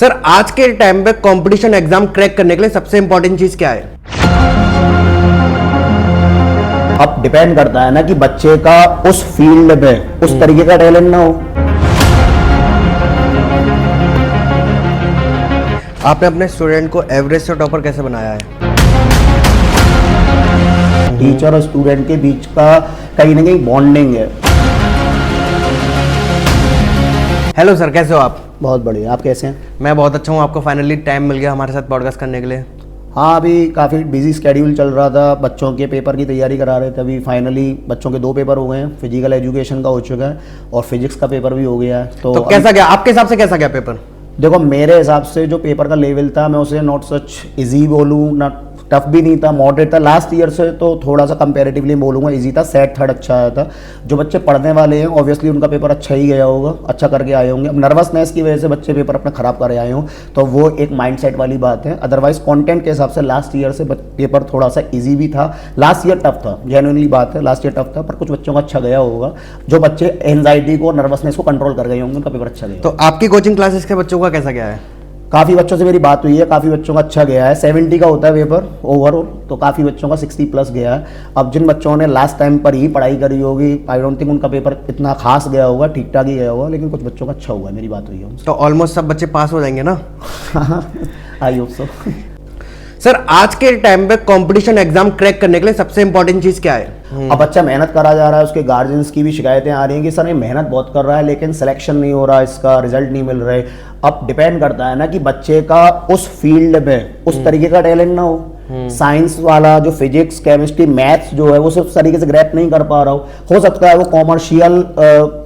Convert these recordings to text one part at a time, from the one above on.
Sir आज के time पे कंपटीशन एग्जाम क्रैक करने के लिए सबसे इंपॉर्टेंट चीज क्या है? अब डिपेंड करता है ना कि बच्चे का उस फील्ड में उस तरीके का टैलेंट ना हो। आपने अपने स्टूडेंट को एवरेज से टॉपर कैसे बनाया है? टीचर और स्टूडेंट के बीच का कहीं ना कहीं बॉन्डिंग है। हेलो सर, कैसे हो आप? बहुत बढ़िया, आप कैसे हैं? मैं बहुत अच्छा हूँ। आपको फाइनली टाइम मिल गया हमारे साथ पॉडकास्ट करने के लिए। हाँ, अभी काफ़ी बिजी स्केड्यूल चल रहा था, बच्चों के पेपर की तैयारी करा रहे थे। अभी फाइनली बच्चों के 2 पेपर हो गए हैं, फिजिकल एजुकेशन का हो चुका है और फिजिक्स का पेपर भी हो गया है। तो कैसा गया आपके हिसाब से, कैसा गया पेपर? देखो, मेरे हिसाब से जो पेपर का लेवल था, मैं उसे नॉट सच इजी बोलूँ, ना टफ भी नहीं था, मॉडरेट था। लास्ट ईयर से तो थोड़ा सा कंपैरेटिवली बोलूँगा इजी था। सेट थर्ड अच्छा आया था। जो बच्चे पढ़ने वाले हैं ऑब्वियसली उनका पेपर अच्छा ही गया होगा, अच्छा करके आए होंगे। अब नर्वसनेस की वजह से बच्चे पेपर अपना खराब कर आए हों तो वो एक माइंडसेट वाली बात है। अदरवाइज कंटेंट के हिसाब से लास्ट ईयर से पेपर थोड़ा सा ईजी भी था। लास्ट ईयर टफ था, जेन्युइनली बात है, लास्ट ईयर टफ था, पर कुछ बच्चों का अच्छा गया होगा। जो बच्चे एंजाइटी को, नर्वसनेस को कंट्रोल कर गए होंगे उनका पेपर अच्छा गया। तो आपकी कोचिंग क्लासेस के बच्चों का कैसा गया है? काफ़ी बच्चों से मेरी बात हुई है, काफ़ी बच्चों का अच्छा गया है। 70 का होता है पेपर ओवरऑल, तो काफ़ी बच्चों का 60 प्लस गया है। अब जिन बच्चों ने लास्ट टाइम पर ही पढ़ाई करी होगी, आई डोंट थिंक उनका पेपर इतना खास गया होगा, ठीक ठाक ही गया होगा, लेकिन कुछ बच्चों का अच्छा हुआ है, मेरी बात हुई है उनसे। तो ऑलमोस्ट सब बच्चे पास हो जाएंगे ना? I hope so. सर आज के टाइम पे कंपटीशन एग्जाम क्रैक करने के लिए सबसे इंपॉर्टेंट चीज क्या है? अब बच्चा मेहनत करा जा रहा है, उसके गार्जियंस की भी शिकायतें आ रही हैं कि सर ये मेहनत बहुत कर रहा है लेकिन सिलेक्शन नहीं हो रहा, इसका रिजल्ट नहीं मिल रहे। अब डिपेंड करता है ना कि बच्चे का उस फील्ड में उस तरीके का टैलेंट ना हो। साइंस वाला जो फिजिक्स, केमिस्ट्री, मैथ्स जो है वो सिर्फ तरीके से ग्रैप नहीं कर पा रहा हो सकता है वो कॉमर्शियल,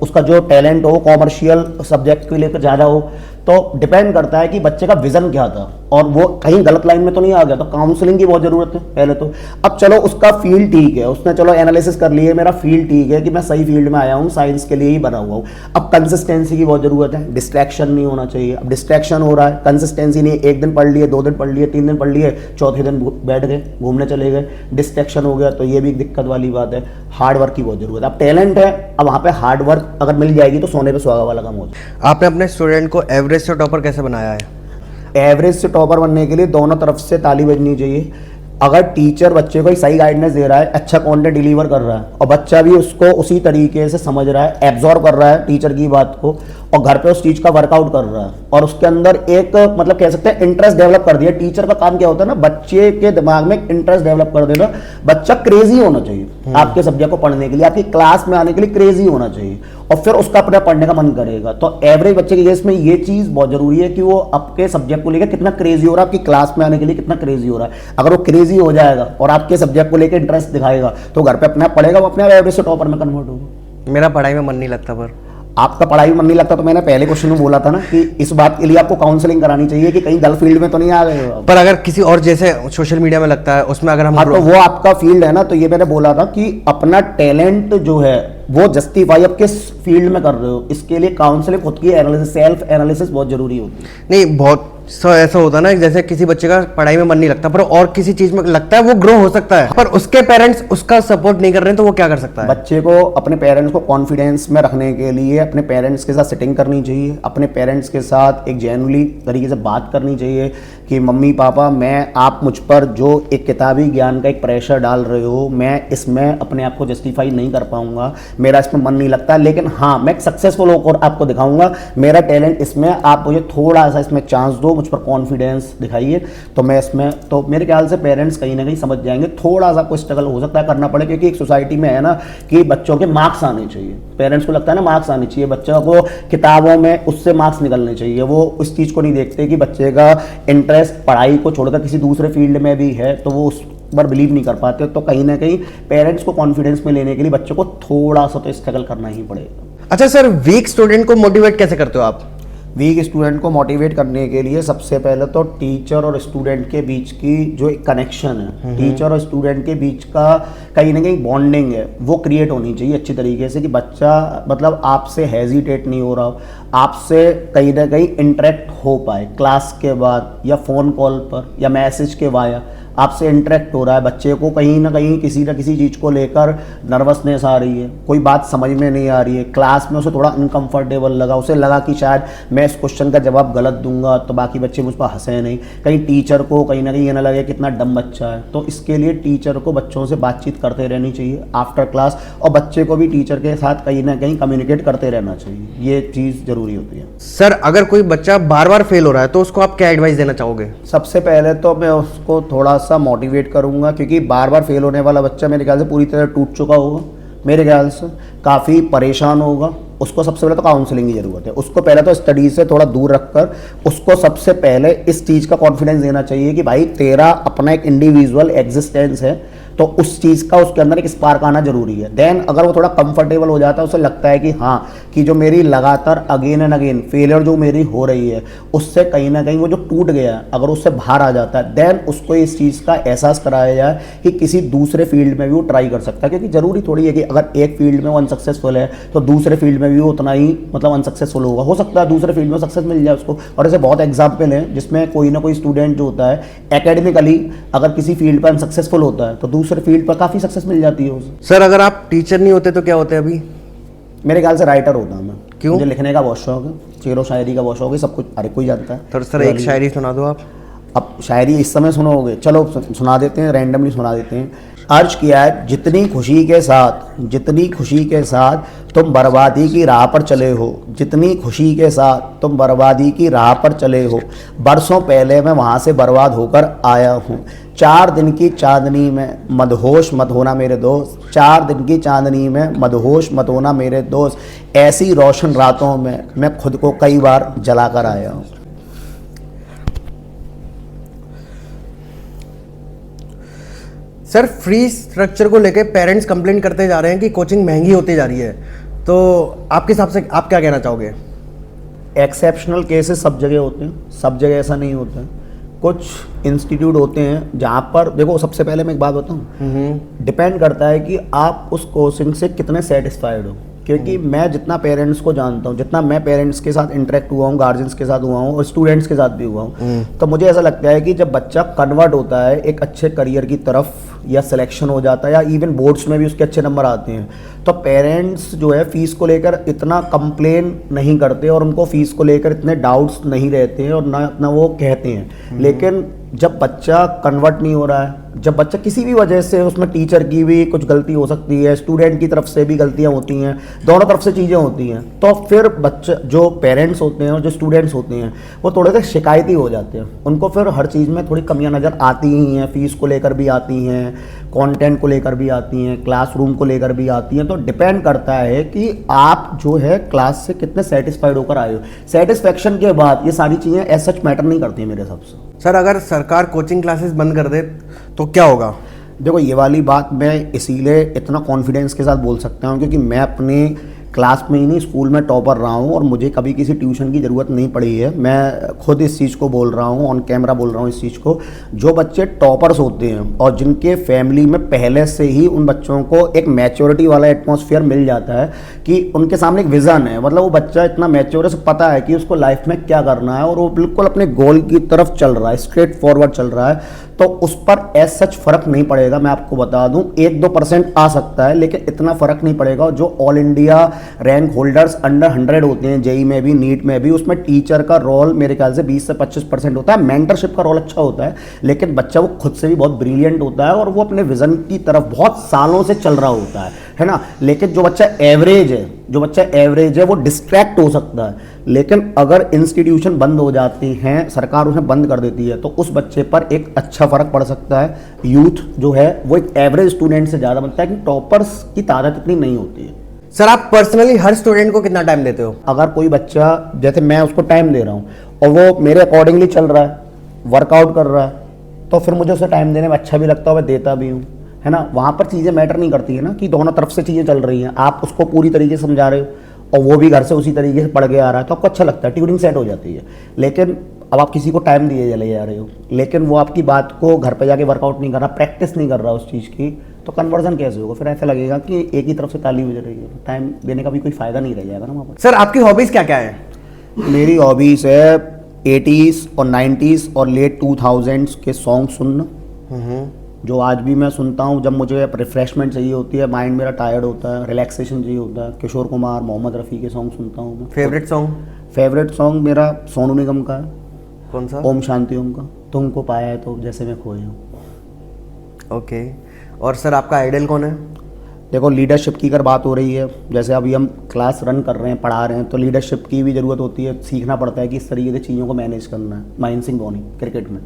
उसका जो टैलेंट हो कॉमर्शियल सब्जेक्ट के लेकर ज़्यादा हो। तो डिपेंड करता है कि बच्चे का विजन क्या था और वो कहीं गलत लाइन में तो नहीं आ गया। तो काउंसलिंग की बहुत जरूरत है पहले तो। अब चलो उसका फील्ड ठीक है, उसने चलो एनालिसिस कर लिए, मेरा फील्ड ठीक है कि मैं सही फील्ड में आया हूँ, साइंस के लिए ही बना हुआ हूँ। अब कंसिस्टेंसी की बहुत जरूरत है, डिस्ट्रैक्शन नहीं होना चाहिए। अब डिस्ट्रैक्शन हो रहा है, कंसिस्टेंसी नहीं, 1 दिन पढ़ लिए, 2 दिन पढ़ लिए, 3 दिन पढ़ लिए, चौथे दिन बैठ गए, घूमने चले गए, डिस्ट्रैक्शन हो गया, तो ये भी एक दिक्कत वाली बात है। हार्ड वर्क की बहुत जरूरत है। अब टैलेंट है, अब वहाँ पे हार्ड वर्क अगर मिल जाएगी तो सोने पे सुहागा वाला काम हो जाए। आपने अपने स्टूडेंट को एवरेज से टॉपर कैसे बनाया है? एवरेज से टॉपर बनने के लिए दोनों तरफ से ताली बजनी चाहिए। अगर टीचर बच्चे को सही गाइडेंस दे रहा है, अच्छा कंटेंट डिलीवर कर रहा है और बच्चा भी उसको उसी तरीके से समझ रहा है, एब्जॉर्ब कर रहा है टीचर की बात को और घर पे उस चीज का वर्कआउट कर रहा है और उसके अंदर एक मतलब कह सकते हैं इंटरेस्ट डेवलप कर दिया। टीचर का काम क्या होता है ना, बच्चे के दिमाग में इंटरेस्ट डेवलप कर देना। बच्चा क्रेजी होना चाहिए आपके सब्जेक्ट को पढ़ने के लिए, आपकी क्लास में आने के लिए क्रेजी होना चाहिए और फिर उसका अपना पढ़ने का मन करेगा। तो एवरेज बच्चे के केस में ये चीज बहुत जरूरी है कि वो आपके सब्जेक्ट को लेकर कितना क्रेजी हो रहा है, आपकी क्लास में आने के लिए कितना क्रेजी हो रहा है। अगर वो क्रेजी हो जाएगा और आपके सब्जेक्ट को लेकर इंटरेस्ट दिखाएगा तो घर पे अपने आप पढ़ेगा, वो अपने आप एवरेज से टॉपर में कन्वर्ट होगा। मेरा पढ़ाई में मन नहीं लगता। पर आपका पढ़ाई में मन नहीं लगता तो मैंने पहले क्वेश्चन में बोला था ना कि इस बात के लिए आपको काउंसलिंग करानी चाहिए कि कहीं गलत फील्ड में तो नहीं आ गए हो। पर अगर किसी और जैसे सोशल मीडिया में लगता है उसमें अगर हम तो वो आपका फील्ड है ना, तो ये मैंने बोला था कि अपना टैलेंट जो है वो जस्टिफाई आप किस फील्ड में कर रहे हो, इसके लिए काउंसलिंग, खुद की एनालिसिस, सेल्फ एनालिसिस बहुत जरूरी होती है। नहीं, बहुत ऐसा होता है ना, जैसे किसी बच्चे का पढ़ाई में मन नहीं लगता पर और किसी चीज में लगता है, वो ग्रो हो सकता है, पर उसके पेरेंट्स उसका सपोर्ट नहीं कर रहे हैं, तो वो क्या कर सकता है? बच्चे को अपने पेरेंट्स को कॉन्फिडेंस में रखने के लिए अपने पेरेंट्स के साथ सिटिंग करनी चाहिए, अपने पेरेंट्स के साथ एक जेन्युइनली तरीके से बात करनी चाहिए कि मम्मी पापा, मैं आप मुझ पर जो एक किताबी ज्ञान का एक प्रेशर डाल रहे हो, मैं इसमें अपने आप को जस्टिफाई नहीं कर पाऊंगा, मेरा इसमें मन नहीं लगता, लेकिन हाँ मैं सक्सेसफुल होकर आपको दिखाऊंगा, मेरा टैलेंट इसमें, आप मुझे थोड़ा सा इसमें चांस दो, मुझ पर कॉन्फिडेंस दिखाइए, तो मैं इसमें, तो मेरे ख्याल से पेरेंट्स कहीं ना कहीं समझ जाएंगे। थोड़ा सा कोई स्ट्रगल हो सकता है, करना पड़े, क्योंकि एक सोसाइटी में है ना कि बच्चों के मार्क्स आने चाहिए, पेरेंट्स को लगता है ना मार्क्स आने चाहिए, बच्चों को किताबों में उससे मार्क्स निकलने चाहिए। वो उस चीज़ को नहीं देखते कि बच्चे का इंटरेस्ट पढ़ाई को छोड़कर किसी दूसरे फील्ड में भी है, तो वो उस पर बिलीव नहीं कर पाते। तो कहीं ना कहीं पेरेंट्स को कॉन्फिडेंस में लेने के लिए बच्चों को थोड़ा सा तो स्ट्रगल करना ही पड़ेगा। अच्छा सर, वीक स्टूडेंट को मोटिवेट कैसे करते हो आप? वीक स्टूडेंट को मोटिवेट करने के लिए सबसे पहले तो टीचर और स्टूडेंट के बीच की जो एक कनेक्शन है, टीचर और स्टूडेंट के बीच का कहीं ना कहीं बॉन्डिंग है, वो क्रिएट होनी चाहिए अच्छी तरीके से, कि बच्चा मतलब आपसे हेजिटेट नहीं हो रहा हो, आपसे कहीं ना कहीं इंटरेक्ट हो पाए क्लास के बाद या फ़ोन कॉल पर या मैसेज के वाया। आपसे इंटरेक्ट हो रहा है, बच्चे को कहीं ना किसी चीज़ को लेकर नर्वसनेस आ रही है, कोई बात समझ में नहीं आ रही है, क्लास में उसे थोड़ा अनकंफर्टेबल लगा, उसे लगा कि शायद मैं इस क्वेश्चन का जवाब गलत दूंगा तो बाकी बच्चे मुझ पर हंसे नहीं, कहीं टीचर को कहीं ना कहीं ये ना लगे कितना डम बच्चा है। तो इसके लिए टीचर को बच्चों से बातचीत करते रहनी चाहिए आफ्टर क्लास, और बच्चे को भी टीचर के साथ कहीं ना कहीं कम्युनिकेट करते रहना चाहिए, ये चीज़ ज़रूरी होती है। सर अगर कोई बच्चा बार बार फेल हो रहा है तो उसको आप क्या एडवाइस देना चाहोगे? सबसे पहले तो मैं उसको थोड़ा सा मोटिवेट करूंगा, क्योंकि बार बार फेल होने वाला बच्चा मेरे ख्याल से पूरी तरह टूट चुका होगा, मेरे ख्याल से काफ़ी परेशान होगा। उसको सबसे पहले तो काउंसलिंग की ज़रूरत है, उसको पहले तो स्टडी से थोड़ा दूर रखकर उसको सबसे पहले इस चीज़ का कॉन्फिडेंस देना चाहिए कि भाई तेरा अपना एक इंडिविजुअल एग्जिस्टेंस है, तो उस चीज़ का उसके अंदर एक स्पार्क आना जरूरी है। देन अगर वो थोड़ा कंफर्टेबल हो जाता है, उसे लगता है कि हाँ कि जो मेरी लगातार अगेन एंड अगेन फेलियर जो मेरी हो रही है उससे कहीं ना कहीं वो जो टूट गया है अगर उससे बाहर आ जाता है, देन उसको इस चीज़ का एहसास कराया जाए कि किसी दूसरे फील्ड में भी वो ट्राई कर सकता है। क्योंकि ज़रूरी थोड़ी है कि अगर एक फील्ड में वो अनसक्सेसफुल है तो दूसरे फील्ड में भी वो उतना ही मतलब अनसक्सेसफुल होगा, हो सकता है दूसरे फील्ड में सक्सेस मिल जाए उसको। और ऐसे बहुत एग्जाम्पल हैं जिसमें कोई ना कोई स्टूडेंट जो होता है एकेडमिकली अगर किसी फील्ड पर अनसक्सेसफुल होता है तो दूसरे फील्ड पर काफ़ी सक्सेस मिल जाती है उसे। सर अगर आप टीचर नहीं होते तो क्या होते अभी? मेरे ख्याल से राइटर होता मैं। क्यों? मुझे लिखने का बहुत शौक है, शेरो शायरी का बहुत शौक है, सब कुछ हर कोई जानता है। तो सर एक शायरी सुना दो आप। अब शायरी इस समय सुनोगे, चलो सुना देते हैं, रैंडमली सुना देते हैं। अर्ज किया है, जितनी खुशी के साथ तुम बर्बादी की राह पर चले हो, जितनी खुशी के साथ तुम बर्बादी की राह पर चले हो, बरसों पहले मैं वहाँ से बर्बाद होकर आया हूँ। 4 दिन की चांदनी में मदहोश मत होना मेरे दोस्त, 4 दिन की चांदनी में मदहोश मत होना मेरे दोस्त, ऐसी रोशन रातों में मैं खुद को कई बार जला कर आया हूँ। सर फी स्ट्रक्चर को लेकर पेरेंट्स कंप्लेंट करते जा रहे हैं कि कोचिंग महंगी होती जा रही है, तो आपके हिसाब से आप क्या कहना चाहोगे? एक्सेप्शनल केसेस सब जगह होते हैं, सब जगह ऐसा नहीं होता है। कुछ इंस्टीट्यूट होते हैं जहाँ पर देखो, सबसे पहले मैं एक बात बताऊँ, डिपेंड करता है कि आप उस कोचिंग से कितने सेटिस्फाइड हो। क्योंकि मैं जितना पेरेंट्स को जानता हूँ, जितना मैं पेरेंट्स के साथ इंटरेक्ट हुआ हूँ, गार्जियंस के साथ हुआ हूँ और स्टूडेंट्स के साथ भी हुआ हूँ, तो मुझे ऐसा लगता है कि जब बच्चा कन्वर्ट होता है एक अच्छे करियर की तरफ या सिलेक्शन हो जाता है या इवन बोर्ड्स में भी उसके अच्छे नंबर आते हैं, तो पेरेंट्स जो है फीस को लेकर इतना कंप्लेन नहीं करते और उनको फीस को लेकर इतने डाउट्स नहीं रहते हैं और ना इतना वो कहते हैं। लेकिन जब बच्चा कन्वर्ट नहीं हो रहा है, जब बच्चा किसी भी वजह से, उसमें टीचर की भी कुछ गलती हो सकती है, स्टूडेंट की तरफ से भी गलतियां होती हैं, दोनों तरफ से चीज़ें होती हैं, तो फिर बच्चे जो पेरेंट्स होते हैं और जो स्टूडेंट्स होते हैं वो थोड़े से शिकायती हो जाते हैं। उनको फिर हर चीज़ में थोड़ी कमियां नज़र आती ही हैं, फीस को लेकर भी आती हैं, कंटेंट को लेकर भी आती हैं, क्लासरूम को लेकर भी आती हैं। तो डिपेंड करता है कि आप जो है क्लास से कितने सेटिस्फाइड होकर आए हो। सेटिस्फैक्शन के बाद ये सारी चीज़ें एज सच मैटर नहीं करती हैं मेरे हिसाब से। सर अगर सरकार कोचिंग क्लासेस बंद कर दे तो क्या होगा? देखो, ये वाली बात मैं इसीलिए इतना कॉन्फिडेंस के साथ बोल सकता हूँ क्योंकि मैं अपने क्लास में ही नहीं, स्कूल में टॉपर रहा हूँ और मुझे कभी किसी ट्यूशन की ज़रूरत नहीं पड़ी है। मैं खुद इस चीज़ को बोल रहा हूँ, ऑन कैमरा बोल रहा हूँ इस चीज़ को। जो बच्चे टॉपर्स होते हैं और जिनके फैमिली में पहले से ही उन बच्चों को एक मैच्योरिटी वाला एटमॉस्फेयर मिल जाता है कि उनके सामने एक विज़न है, मतलब वो बच्चा इतना मैच्योर है, उसे पता है कि उसको लाइफ में क्या करना है और वो बिल्कुल अपने गोल की तरफ चल रहा है, स्ट्रेट फॉरवर्ड चल रहा है, तो उस पर एज सच फ़र्क नहीं पड़ेगा। मैं आपको बता दूं 1-2% आ सकता है, लेकिन इतना फ़र्क नहीं पड़ेगा। जो all India rank holders under 100 होते हैं, जेई में भी, नीट में भी, उसमें टीचर का रोल मेरे ख्याल से 20 से 25% होता है। मेंटरशिप का रोल अच्छा होता है, लेकिन बच्चा वो खुद से भी बहुत ब्रिलियंट होता है और वो अपने विजन की तरफ बहुत सालों से चल रहा होता है ना। लेकिन जो बच्चा एवरेज है वो डिस्ट्रैक्ट हो सकता है। लेकिन अगर इंस्टीट्यूशन बंद हो जाती हैं, सरकार उन्हें बंद कर देती है, तो उस बच्चे पर एक अच्छा फर्क पड़ सकता है। यूथ जो है वो एक एवरेज स्टूडेंट से ज़्यादा बनता है कि टॉपर्स की तादाद इतनी नहीं होती है। सर आप पर्सनली हर स्टूडेंट को कितना टाइम देते हो? अगर कोई बच्चा, जैसे मैं उसको टाइम दे रहा हूँ और वो मेरे अकॉर्डिंगली चल रहा है, वर्कआउट कर रहा है, तो फिर मुझे उसे टाइम देने में अच्छा भी लगता है, मैं देता भी हूँ, है ना। वहाँ पर चीज़ें मैटर नहीं करती है ना कि दोनों तरफ से चीज़ें चल रही हैं, आप उसको पूरी तरीके से समझा रहे हो और वो भी घर से उसी तरीके से पढ़ के आ रहा है, तो आपको अच्छा लगता है, ट्यूनिंग सेट हो जाती है। लेकिन अब आप किसी को टाइम दिए चले जा रहे हो, लेकिन वो आपकी बात को घर पे जाके वर्कआउट नहीं कर रहा, प्रैक्टिस नहीं कर रहा उस चीज़ की, तो कन्वर्जन कैसे होगा? फिर ऐसा लगेगा कि एक ही तरफ से ताली बज रही है, टाइम देने का भी कोई फ़ायदा नहीं रह जाएगा ना वहाँ पर। सर आपकी हॉबीज़ क्या क्या है? मेरी हॉबीज़ है 80s और 90s और लेट 2000s के सॉन्ग सुनना, जो आज भी मैं सुनता हूँ जब मुझे रिफ्रेशमेंट चाहिए होती है, माइंड मेरा टायर्ड होता है, रिलैक्सेशन चाहिए होता है, किशोर कुमार, मोहम्मद रफ़ी के सॉन्ग सुनता हूँ मैं। फेवरेट सॉन्ग मेरा सोनू निगम का है, कौन सा? ओम शांति ओम का, तुमको पाया है तो जैसे मैं खोया हूँ। ओके। और सर आपका आइडल कौन है? देखो, लीडरशिप की अगर बात हो रही है, जैसे अभी हम क्लास रन कर रहे हैं, पढ़ा रहे हैं, तो लीडरशिप की भी ज़रूरत होती है, सीखना पड़ता है कि इस तरीके से चीज़ों को मैनेज करना है। महेंद्र सिंह धोनी क्रिकेट में,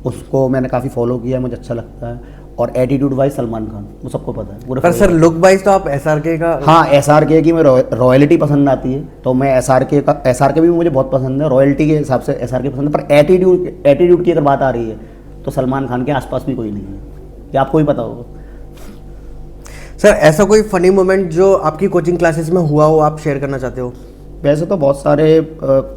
उसको मैंने काफ़ी फॉलो किया, मुझे अच्छा लगता है। और एटीट्यूड वाइज सलमान खान, वो सबको पता है। पर सर लुक वाइज तो आप SRK का? हाँ, SRK की मैं रॉयल्टी पसंद आती है, तो मैं SRK भी मुझे बहुत पसंद है, रॉयल्टी के हिसाब से SRK पसंद है। पर एटीट्यूड की अगर बात आ रही है तो सलमान खान के आसपास भी कोई नहीं है, ये आपको ही पता होगा। सर ऐसा कोई फनी मोमेंट जो आपकी कोचिंग क्लासेस में हुआ हो, आप शेयर करना चाहते हो? वैसे तो बहुत सारे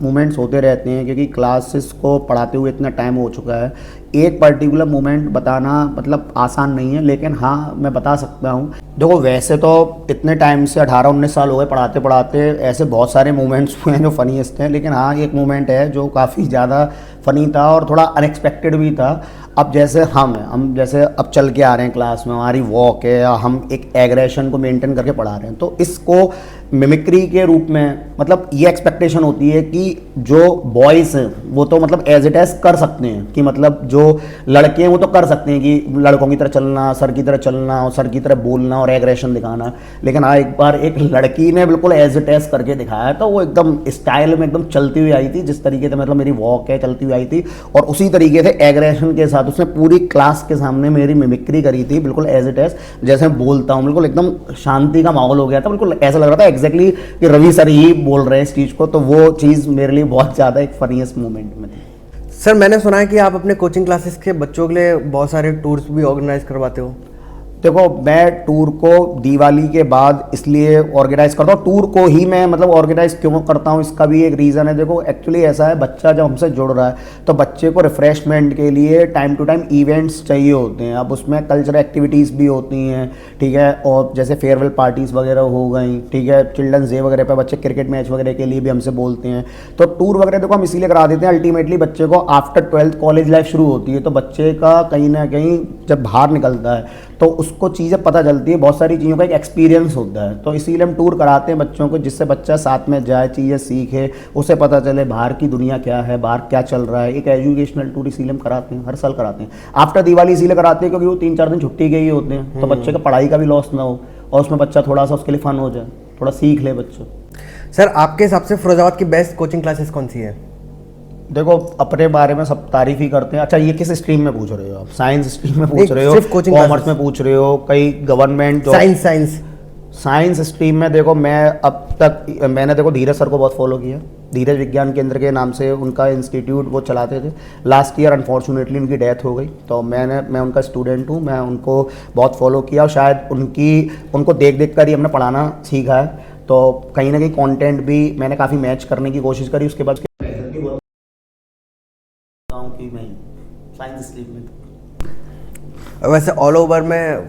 मोमेंट्स होते रहते हैं, क्योंकि क्लासेस को पढ़ाते हुए इतना टाइम हो चुका है। एक पर्टिकुलर मोमेंट बताना मतलब आसान नहीं है, लेकिन हाँ मैं बता सकता हूँ। देखो, वैसे तो इतने टाइम से 18-19 साल हो गए पढ़ाते पढ़ाते, ऐसे बहुत सारे मोमेंट्स हुए हैं जो फनीएस्ट हैं, लेकिन हाँ एक मोमेंट है जो काफ़ी ज़्यादा फ़नी था और थोड़ा अनएक्सपेक्टेड भी था। अब जैसे हम जैसे अब चल के आ रहे हैं क्लास में, हमारी वॉक है, या हम एक एग्रेशन को मेंटेन करके पढ़ा रहे हैं, तो इसको मिमिक्री के रूप में मतलब ये एक्सपेक्टेशन होती है कि जो बॉयज़ हैं वो तो मतलब एज इट एज कर सकते हैं, कि मतलब जो लड़के हैं वो तो कर सकते हैं कि लड़कों की तरह चलना, सर की तरह चलना और सर की तरह बोलना और एग्रेशन दिखाना। लेकिन हाँ, एक बार एक लड़की ने बिल्कुल एज इट एज करके दिखाया, तो वो एकदम स्टाइल में एकदम चलती हुई आई थी, जिस तरीके से मतलब मेरी वॉक है चलती हुई आई थी, और उसी तरीके से एग्रेशन के साथ उसने पूरी क्लास के सामने मेरी मिमिक्री करी थी, बिल्कुल एज इट एज जैसे मैं बोलता हूँ। बिल्कुल एकदम शांति का माहौल हो गया था, बिल्कुल ऐसा लग रहा था एग्जैक्टली कि रवि सर ही बोल रहे हैं इस चीज़ को। तो वो चीज़ मेरे लिए बहुत ज़्यादा एक फनीएस्ट मोमेंट में थी। सर मैंने सुना है कि आप अपने कोचिंग क्लासेस के बच्चों के लिए बहुत सारे टूर्स भी ऑर्गेनाइज करवाते हो। देखो, मैं टूर को दिवाली के बाद इसलिए ऑर्गेनाइज करता हूँ, टूर को ही मैं मतलब ऑर्गेनाइज क्यों करता हूँ, इसका भी एक रीज़न है। देखो, एक्चुअली ऐसा है, बच्चा जब हमसे जुड़ रहा है तो बच्चे को रिफ्रेशमेंट के लिए टाइम टू टाइम इवेंट्स चाहिए होते हैं। अब उसमें कल्चरल एक्टिविटीज़ भी होती हैं, ठीक है, और जैसे फेयरवेल पार्टीज़ वगैरह हो गई, ठीक है, चिल्ड्रंस डे वगैरह पर बच्चे क्रिकेट मैच वगैरह के लिए भी हमसे बोलते हैं। तो टूर वगैरह देखो हम इसीलिए करा देते हैं, अल्टीमेटली बच्चे को आफ्टर 12th कॉलेज लाइफ शुरू होती है, तो बच्चे का कहीं ना कहीं जब बाहर निकलता है तो उसको चीज़ें पता चलती है, बहुत सारी चीज़ों का एक एक्सपीरियंस होता है। तो इसीलिए हम टूर कराते हैं बच्चों को, जिससे बच्चा साथ में जाए, चीज़ें सीखे, उसे पता चले बाहर की दुनिया क्या है, बाहर क्या चल रहा है। एक एजुकेशनल टूर इसीलिए हम कराते हैं, हर साल कराते हैं। आफ्टर दिवाली इसीलिए कराते हैं क्योंकि वो 3-4 दिन छुट्टी के ही होते हैं, तो बच्चे का पढ़ाई का भी लॉस ना हो और उसमें बच्चा थोड़ा सा उसके लिए फन हो जाए, थोड़ा सीख ले बच्चों। सर आपके हिसाब से फिरोजाबाद की बेस्ट कोचिंग क्लासेस कौन सी है? देखो, अपने बारे में सब तारीफ ही करते हैं। अच्छा, ये किस स्ट्रीम में पूछ रहे हो आप? साइंस स्ट्रीम में पूछ रहे हो, कॉमर्स में पूछ रहे हो, कई गवर्नमेंट? साइंस स्ट्रीम में देखो, मैं अब तक मैंने देखो धीरज सर को बहुत फॉलो किया। धीरज विज्ञान केंद्र के नाम से उनका इंस्टीट्यूट वो चलाते थे। लास्ट ईयर अनफॉर्चुनेटली उनकी डेथ हो गई, तो मैं उनका स्टूडेंट हूँ, मैं उनको बहुत फॉलो किया और शायद उनको देख देख कर ही हमने पढ़ाना सीखा है। तो कहीं ना कहीं कंटेंट भी मैंने काफ़ी मैच करने की कोशिश करी। उसके बाद कि मैं साइंस स्ट्रीम में। वैसे ऑल ओवर में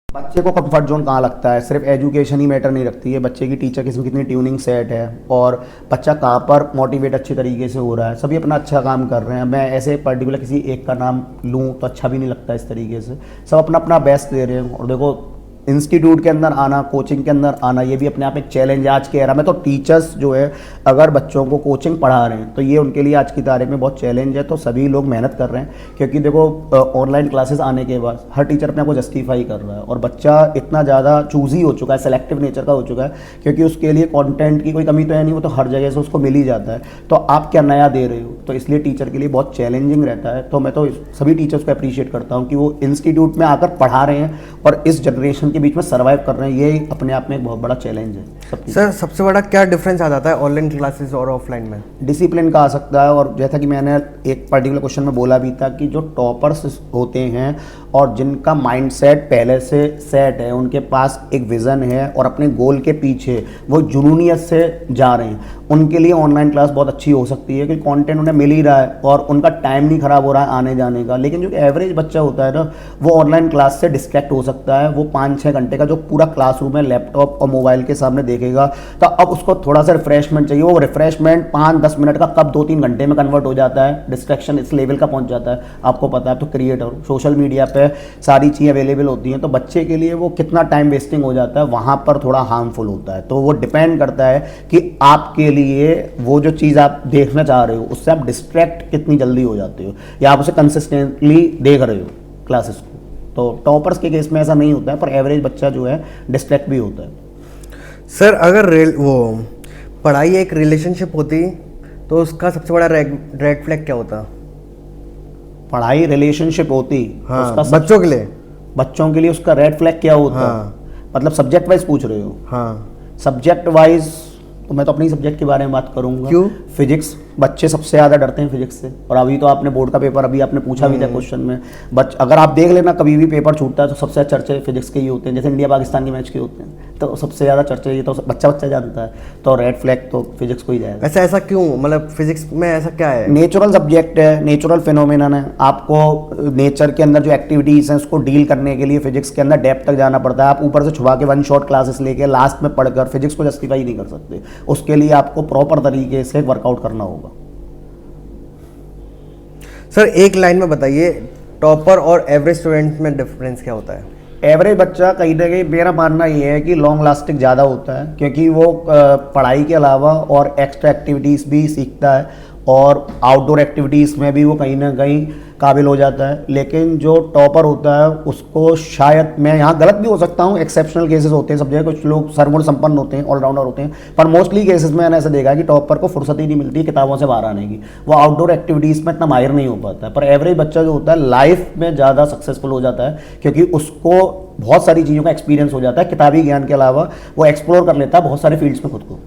बच्चे को कंफर्ट जोन कहाँ लगता है, सिर्फ एजुकेशन ही मैटर नहीं रखती है, बच्चे की टीचर कितनी ट्यूनिंग सेट है और बच्चा कहाँ पर मोटिवेट अच्छे तरीके से हो रहा है। सभी अपना अच्छा काम कर रहे हैं, मैं ऐसे पर्टिकुलर किसी एक का नाम लूँ तो अच्छा भी नहीं लगता। इस तरीके से सब अपना अपना बेस्ट दे रहे हैं। और देखो, इंस्टीट्यूट के अंदर आना, कोचिंग के अंदर आना, ये भी अपने आप एक चैलेंज है आज के एरा में। तो टीचर्स जो है अगर बच्चों को कोचिंग पढ़ा रहे हैं तो ये उनके लिए आज की तारीख में बहुत चैलेंज है। तो सभी लोग मेहनत कर रहे हैं, क्योंकि देखो ऑनलाइन क्लासेस आने के बाद हर टीचर अपने आप को जस्टिफाई कर रहा है और बच्चा इतना ज़्यादा चूजी हो चुका है, सेलेक्टिव नेचर का हो चुका है, क्योंकि उसके लिए कॉन्टेंट की कोई कमी तो है नहीं, वो तो हर जगह से उसको मिल ही जाता है। तो आप क्या नया दे रहे हो, तो इसलिए टीचर के लिए बहुत चैलेंजिंग रहता है। तो मैं तो सभी टीचर्स को अप्रिशिएट करता हूँ कि वो इंस्टीट्यूट में आकर पढ़ा रहे हैं और इस जनरेशन के बीच में सर्वाइव कर रहे हैं। ये अपने आप में एक बहुत बड़ा चैलेंज है। सर सबसे बड़ा क्या डिफरेंस आ जाता है ऑनलाइन क्लासेस और ऑफलाइन में? डिसिप्लिन का आ सकता है, और जैसा कि मैंने एक पर्टिकुलर क्वेश्चन में बोला भी था कि जो टॉपर्स होते हैं और जिनका माइंडसेट पहले से सेट है, उनके पास एक विज़न है और अपने गोल के पीछे वो जुनूनियत से जा रहे हैं, उनके लिए ऑनलाइन क्लास बहुत अच्छी हो सकती है, क्योंकि कंटेंट उन्हें मिल ही रहा है और उनका टाइम नहीं खराब हो रहा है आने जाने का। लेकिन जो एवरेज बच्चा होता है ना, वो ऑनलाइन क्लास से डिस्ट्रैक्ट हो सकता है, वो 5 5-6 घंटे का जो पूरा क्लासरूम है लैपटॉप और मोबाइल के सामने देखेगा, तो अब उसको थोड़ा सा रिफ्रेशमेंट चाहिए। वो रिफ्रेशमेंट 5-10 मिनट का कब 2-3 घंटे में कन्वर्ट हो जाता है, डिस्ट्रैक्शन इस लेवल का पहुंच जाता है, आपको पता है। तो क्रिएटर सोशल मीडिया पे सारी चीज़ें अवेलेबल होती हैं, तो बच्चे के लिए वो कितना टाइम वेस्टिंग हो जाता है, वहाँ पर थोड़ा हार्मफुल होता है। तो वो डिपेंड करता है कि आपके लिए वो जो चीज़ आप देखना चाह रहे हो उससे आप डिस्ट्रैक्ट कितनी जल्दी हो जाते हो, या आप उसे कंसिस्टेंटली देख रहे हो क्लासेस को। तो टॉपर्स के केस में ऐसा नहीं होता है, पर एवरेज बच्चा जो है डिस्ट्रैक्ट भी होता है। सर अगर वो पढ़ाई एक रिलेशनशिप होती तो उसका सबसे बड़ा रेड फ्लैग क्या होता? पढ़ाई रिलेशनशिप होती, हाँ, उसका बच्चों के लिए उसका रेड फ्लैग क्या होता? हाँ। मतलब सब्जेक्ट वाइज पूछ रहे हो? हाँ, सब्जेक्ट वाइज तो मैं तो अपनी सब्जेक्ट के बारे में बात करूंगा। क्यों? फिजिक्स, बच्चे सबसे ज़्यादा डरते हैं फिजिक्स से। और अभी तो आपने बोर्ड का पेपर अभी आपने पूछा भी था क्वेश्चन में, अगर आप देख लेना कभी भी पेपर छूटता है तो सबसे ज़्यादा चर्चे फिजिक्स के ही होते हैं। जैसे इंडिया पाकिस्तान के मैच के होते हैं तो सबसे ज़्यादा चर्चे ये तो बच्चा जानता है, तो रेड फ्लैग तो फिजिक्स को ही जाएगा। ऐसा क्यों? मतलब फिजिक्स में ऐसा क्या है? नेचुरल सब्जेक्ट है, नेचुरल फिनोमेनन है। आपको नेचर के अंदर जो एक्टिविटीज़ हैं उसको डील करने के लिए फिजिक्स के अंदर डेप्थ तक जाना पड़ता है। आप ऊपर से छुपा के 1 शॉट क्लासेस लेके लास्ट में पढ़कर फिजिक्स को जस्टिफाई नहीं कर सकते। उसके लिए आपको प्रॉपर तरीके से वर्कआउट करना होगा। सर एक लाइन में बताइए, टॉपर और एवरेज स्टूडेंट में डिफरेंस क्या होता है? एवरेज बच्चा कहीं ना कहीं मेरा मानना ये है कि लॉन्ग लास्टिंग ज़्यादा होता है, क्योंकि वो पढ़ाई के अलावा और एक्स्ट्रा एक्टिविटीज़ भी सीखता है और आउटडोर एक्टिविटीज़ में भी वो कहीं ना कहीं काबिल हो जाता है। लेकिन जो टॉपर होता है उसको, शायद मैं यहाँ गलत भी हो सकता हूँ, एक्सेप्शनल केसेस होते हैं सब जगह, कुछ लोग सरगुण संपन्न होते हैं, ऑलराउंडर होते हैं, पर मोस्टली केसेस में मैंने ऐसा देखा है कि टॉपर को फुर्सत ही नहीं मिलती किताबों से बाहर आने की, वो आउटडोर एक्टिविटीज़ में इतना माहिर नहीं हो पाता है। पर एवरेज बच्चा जो होता है लाइफ में ज़्यादा सक्सेसफुल हो जाता है, क्योंकि उसको बहुत सारी चीज़ों का एक्सपीरियंस हो जाता है। किताबी ज्ञान के अलावा वो एक्सप्लोर कर लेता है बहुत सारे फील्ड्स में खुद को।